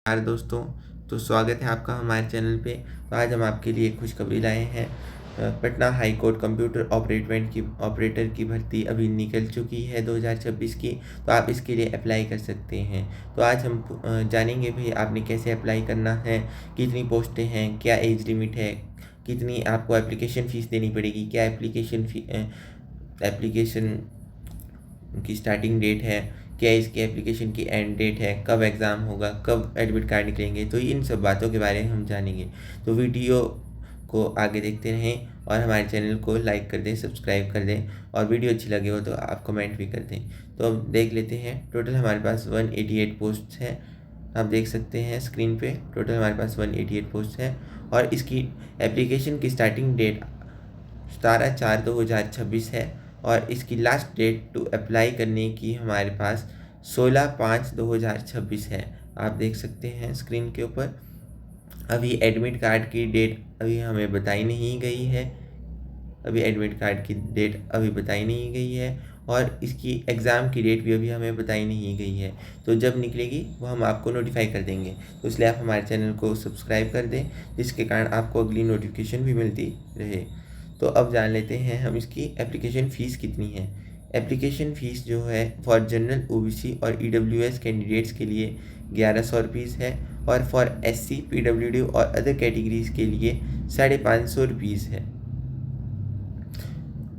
नमस्कार दोस्तों। तो स्वागत है आपका हमारे चैनल पे। तो आज हम आपके लिए खुशखबरी लाए हैं। Patna high court computer operator की भर्ती अभी निकल चुकी है 2026 की। तो आप इसके लिए अप्लाई कर सकते हैं। तो आज हम जानेंगे भाई आपने कैसे अप्लाई करना है, कितनी पोस्टें हैं, क्या एज लिमिट है, कितनी आपको एप्लीकेशन फ़ीस देनी पड़ेगी, क्या एप्लीकेशन की स्टार्टिंग डेट है, क्या इसकी एप्लीकेशन की एंड डेट है, कब एग्ज़ाम होगा, कब एडमिट कार्ड निकलेंगे। तो इन सब बातों के बारे में हम जानेंगे। तो वीडियो को आगे देखते रहें और हमारे चैनल को लाइक कर दें, सब्सक्राइब कर दें और वीडियो अच्छी लगे हो तो आप कमेंट भी कर दें। तो अब देख लेते हैं। टोटल हमारे पास 188 पोस्ट है। आप देख सकते हैं स्क्रीन पे टोटल हमारे पास 188 पोस्ट है और इसकी एप्लीकेशन की स्टार्टिंग डेट 17/4/2026 है और इसकी लास्ट डेट टू अप्लाई करने की हमारे पास 16/5/2026 है। आप देख सकते हैं स्क्रीन के ऊपर। अभी एडमिट कार्ड की डेट अभी हमें बताई नहीं गई है। अभी एडमिट कार्ड की डेट अभी बताई नहीं गई है और इसकी एग्ज़ाम की डेट भी अभी हमें बताई नहीं गई है। तो जब निकलेगी वो हम आपको नोटिफाई कर देंगे। तो इसलिए आप हमारे चैनल को सब्सक्राइब कर दें, जिसके कारण आपको अगली नोटिफिकेशन भी मिलती रहे। तो अब जान लेते हैं हम इसकी एप्लीकेशन फ़ीस कितनी है। एप्लीकेशन फ़ीस जो है फॉर जनरल ओबीसी और ईडब्ल्यूएस कैंडिडेट्स के लिए 1100 रुपीज़ है और फॉर एससी पीडब्ल्यूडी और अदर कैटेगरीज़ के लिए 550 रुपीज़ है।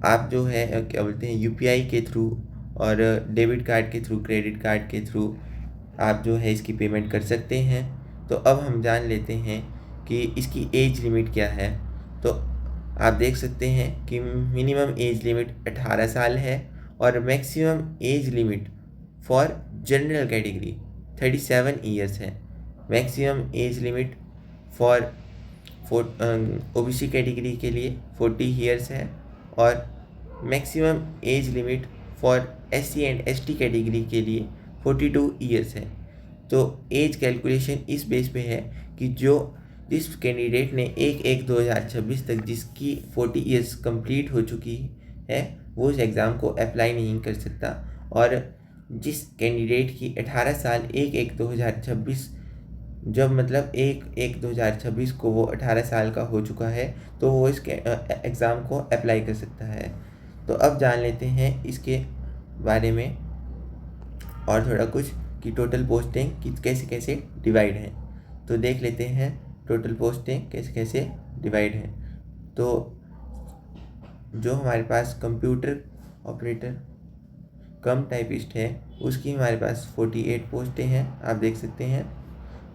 आप जो है क्या बोलते हैं यूपीआई के थ्रू और डेबिट कार्ड के थ्रू, क्रेडिट कार्ड के थ्रू आप जो है इसकी पेमेंट कर सकते हैं। तो अब हम जान लेते हैं कि इसकी एज लिमिट क्या है। तो आप देख सकते हैं कि मिनिमम एज लिमिट 18 साल है और maximum age limit for general category 37 years है। Maximum age limit for OBC category के लिए 40 ईयर्स है और maximum age limit for SC and ST category के लिए 42 ईयर्स है। तो एज कैलकुलेशन इस बेस पे है कि जिस कैंडिडेट ने 1/1/2026 तक जिसकी 40 ईयर्स कंप्लीट हो चुकी है वो इस एग्ज़ाम को अप्लाई नहीं कर सकता और जिस कैंडिडेट की 18 साल 1/1/2026 जब मतलब 1/1/2026 को वो 18 साल का हो चुका है तो वो इस एग्ज़ाम को अप्लाई कर सकता है। तो अब जान लेते हैं इसके बारे में और थोड़ा कुछ कि टोटल पोस्टें कि कैसे कैसे डिवाइड हैं। तो देख लेते हैं टोटल पोस्टें कैसे कैसे डिवाइड हैं। तो जो हमारे पास कंप्यूटर ऑपरेटर कम टाइपिस्ट है उसकी हमारे पास 48 पोस्टें हैं, आप देख सकते हैं।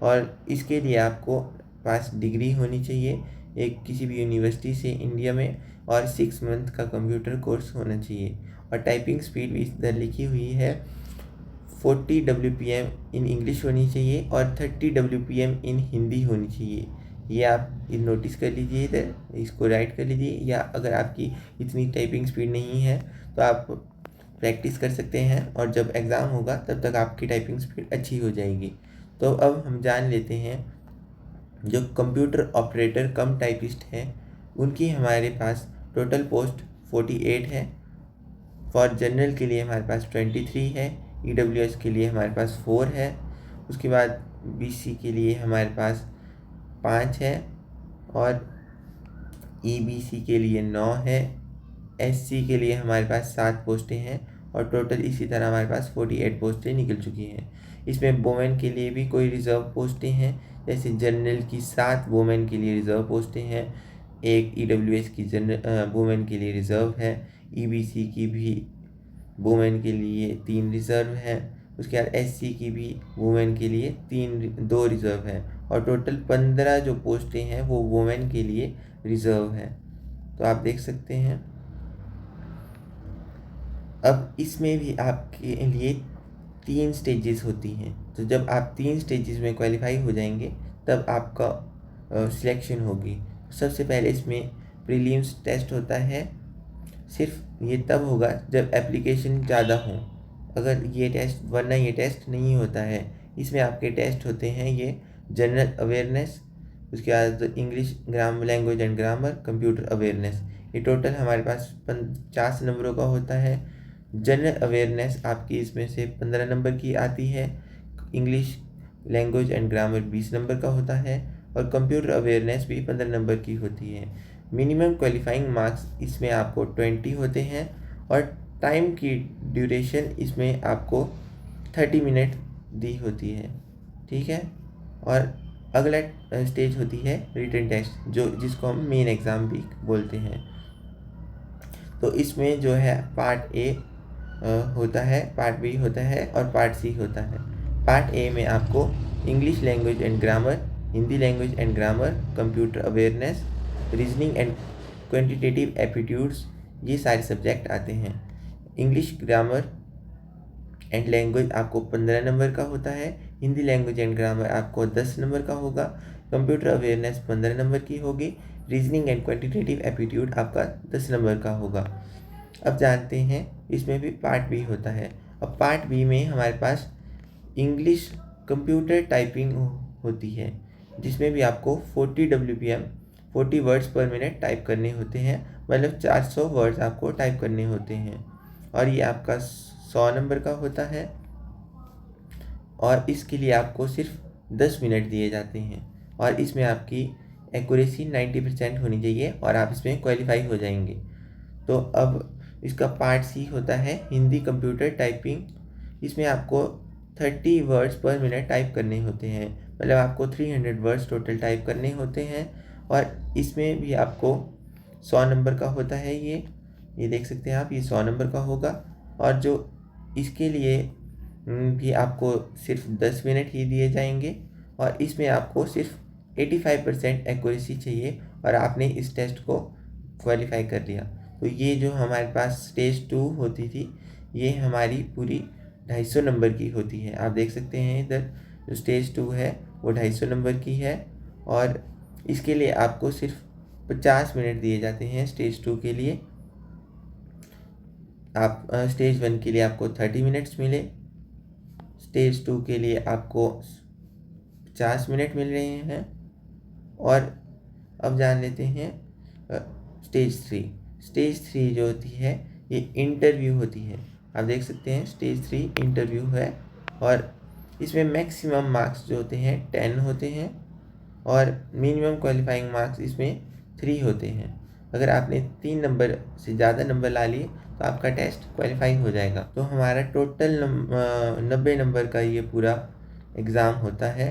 और इसके लिए आपको पास डिग्री होनी चाहिए एक किसी भी यूनिवर्सिटी से इंडिया में और 6 मंथ का कंप्यूटर कोर्स होना चाहिए। और टाइपिंग स्पीड भी इधर लिखी हुई है 40 WPM इन इंग्लिश होनी चाहिए और 30 WPM इन हिंदी होनी चाहिए। ये आप नोटिस कर लीजिए, इधर इसको राइट कर लीजिए। या अगर आपकी इतनी टाइपिंग स्पीड नहीं है तो आप प्रैक्टिस कर सकते हैं और जब एग्ज़ाम होगा तब तक आपकी टाइपिंग स्पीड अच्छी हो जाएगी। तो अब हम जान लेते हैं जो कंप्यूटर ऑपरेटर कम टाइपिस्ट हैं उनकी हमारे पास टोटल पोस्ट 48 है। फॉर जनरल के लिए हमारे पास 23 है, ईडब्ल्यूएस के लिए हमारे पास 4 है, उसके बाद बीसी के लिए हमारे पास 5 है और ईबीसी के लिए 9 है, एससी के लिए हमारे पास 7 पोस्टें हैं और टोटल इसी तरह हमारे पास 48 पोस्टें निकल चुकी हैं। इसमें वोमेन के लिए भी कोई रिज़र्व पोस्टें हैं, जैसे जनरल की 7 वोमेन के लिए रिज़र्व पोस्टें हैं, एक ईडब्ल्यूएस की जनरल वोमेन के लिए रिज़र्व है, ईबीसी की भी वोमेन के लिए 3 रिज़र्व है, उसके बाद एससी की भी वोमेन के लिए 2 रिज़र्व है और टोटल 15 जो पोस्टें हैं वो वोमेन के लिए रिज़र्व है। तो आप देख सकते हैं। अब इसमें भी आपके लिए 3 स्टेजेस होती हैं। तो जब आप 3 स्टेजेस में क्वालिफाई हो जाएंगे तब आपका सिलेक्शन होगी। सबसे पहले इसमें प्रीलिम्स टेस्ट होता है। सिर्फ ये तब होगा जब एप्लीकेशन ज़्यादा हो। अगर ये टेस्ट वरना ये टेस्ट नहीं होता है। इसमें आपके टेस्ट होते हैं ये जनरल अवेयरनेस, उसके बाद English language and grammar, computer awareness. ये टोटल हमारे पास 50 नंबरों का होता है। जनरल अवेयरनेस आपकी इसमें से 15 नंबर की आती है, English language and grammar 20 number का होता है और कंप्यूटर अवेयरनेस भी 15 नंबर की होती है। मिनिमम क्वालिफाइंग मार्क्स इसमें आपको 20 होते हैं और टाइम की ड्यूरेशन इसमें आपको 30 मिनट दी होती है। ठीक है। और अगला स्टेज होती है रिटन टेस्ट, जिसको हम मेन एग्ज़ाम भी बोलते हैं। तो इसमें जो है पार्ट ए होता है, पार्ट बी होता है और पार्ट सी होता है। पार्ट ए में आपको English language and grammar, Hindi language and grammar, computer awareness, reasoning and quantitative aptitudes, ये सारे सब्जेक्ट आते हैं। इंग्लिश ग्रामर एंड लैंग्वेज आपको 15 नंबर का होता है, हिंदी लैंग्वेज एंड ग्रामर आपको 10 नंबर का होगा, कंप्यूटर अवेयरनेस 15 नंबर की होगी, रीजनिंग एंड क्वांटिटेटिव एप्टीट्यूड आपका 10 नंबर का होगा। अब जानते हैं इसमें भी पार्ट बी होता है। अब पार्ट बी में हमारे पास इंग्लिश कंप्यूटर टाइपिंग होती है, जिसमें भी आपको 40 WPM 40 वर्ड्स पर मिनट टाइप करने होते हैं, मतलब 400 वर्ड्स आपको टाइप करने होते हैं और ये आपका 100 नंबर का होता है और इसके लिए आपको सिर्फ 10 मिनट दिए जाते हैं और इसमें आपकी एक्यूरेसी 90% होनी चाहिए और आप इसमें क्वालिफाई हो जाएंगे। तो अब इसका पार्ट सी होता है हिंदी कंप्यूटर टाइपिंग। इसमें आपको 30 वर्ड्स पर मिनट टाइप करने होते हैं, मतलब आपको 300 वर्ड्स टोटल टाइप करने होते हैं और इसमें भी आपको 100 नंबर का होता है। ये देख सकते हैं आप, ये 100 नंबर का होगा और जो इसके लिए भी आपको सिर्फ 10 मिनट ही दिए जाएंगे और इसमें आपको सिर्फ 85% एक्यूरेसी चाहिए और आपने इस टेस्ट को क्वालिफाई कर लिया। तो ये जो हमारे पास स्टेज 2 होती थी, ये हमारी पूरी 250 नंबर की होती है। आप देख सकते हैं इधर जो स्टेज 2 है वो 250 नंबर की है और इसके लिए आपको सिर्फ 50 मिनट दिए जाते हैं स्टेज 2 के लिए। आप स्टेज 1 के लिए आपको 30 मिनट्स मिले, स्टेज 2 के लिए आपको 50 मिनट मिल रहे हैं। और अब जान लेते हैं स्टेज 3। स्टेज 3 जो होती है ये इंटरव्यू होती है। आप देख सकते हैं स्टेज 3 इंटरव्यू है और इसमें मैक्सिमम मार्क्स जो होते हैं 10 होते हैं और मिनिमम क्वालिफाइंग मार्क्स इसमें 3 होते हैं। अगर आपने 3 नंबर से ज़्यादा नंबर ला लिए तो आपका टेस्ट क्वालिफाई हो जाएगा। तो हमारा टोटल 90 नंबर का ये पूरा एग्ज़ाम होता है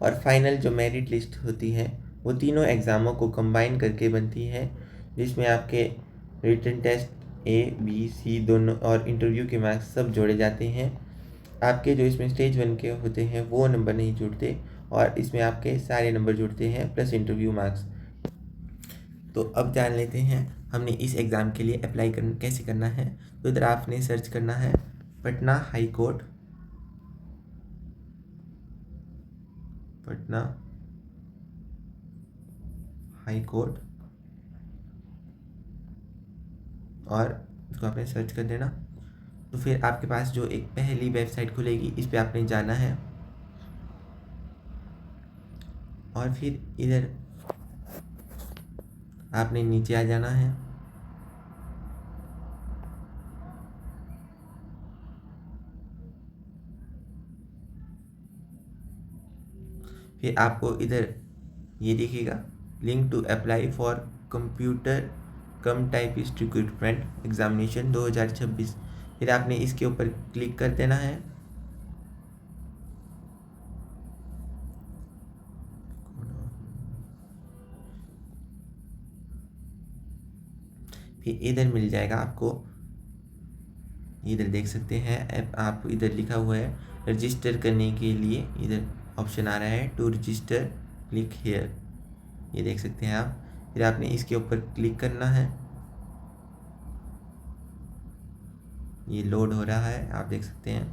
और फाइनल जो मेरिट लिस्ट होती है वो तीनों एग्ज़ामों को कंबाइन करके बनती है, जिसमें आपके written test A, B, C दोनों और इंटरव्यू के मार्क्स सब जोड़े जाते हैं। आपके जो इसमें स्टेज 1 के होते हैं वो नंबर नहीं जुड़ते और इसमें आपके सारे नंबर जुड़ते हैं प्लस इंटरव्यू मार्क्स। तो अब जान लेते हैं हमने इस एग्ज़ाम के लिए अप्लाई कैसे करना है। तो इधर आपने सर्च करना है Patna high court, Patna high court और इसको आपने सर्च कर देना। तो फिर आपके पास जो एक पहली वेबसाइट खुलेगी इस पर आपने जाना है और फिर इधर आपने नीचे आ जाना है। फिर आपको इधर ये दिखेगा link to apply for computer cum typist recruitment examination 2026। फिर आपने इसके ऊपर क्लिक कर देना है। फिर इधर मिल जाएगा आपको, इधर देख सकते हैं आप इधर लिखा हुआ है रजिस्टर करने के लिए, इधर ऑप्शन आ रहा है टू रजिस्टर क्लिक हेयर, ये देख सकते हैं आप। फिर आपने इसके ऊपर क्लिक करना है, ये लोड हो रहा है आप देख सकते हैं।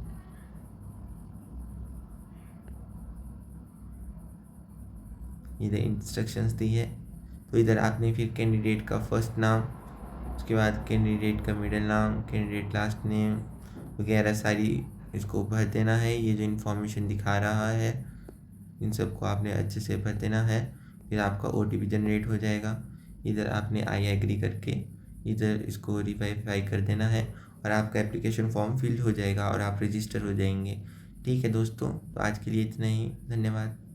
इधर इंस्ट्रक्शंस दी है। तो इधर आपने फिर कैंडिडेट का फर्स्ट नाम, उसके बाद कैंडिडेट का मिडिल नाम, कैंडिडेट लास्ट नेम वगैरह सारी इसको भर देना है। ये जो इन्फॉर्मेशन दिखा रहा है इन सबको आपने अच्छे से भर देना है। फिर आपका OTP जनरेट हो जाएगा। इधर आपने आई एग्री करके इधर इसको वेरीफाई कर देना है और आपका एप्लीकेशन फॉर्म फिल हो जाएगा और आप रजिस्टर हो जाएंगे। ठीक है दोस्तों, तो आज के लिए इतना ही। धन्यवाद।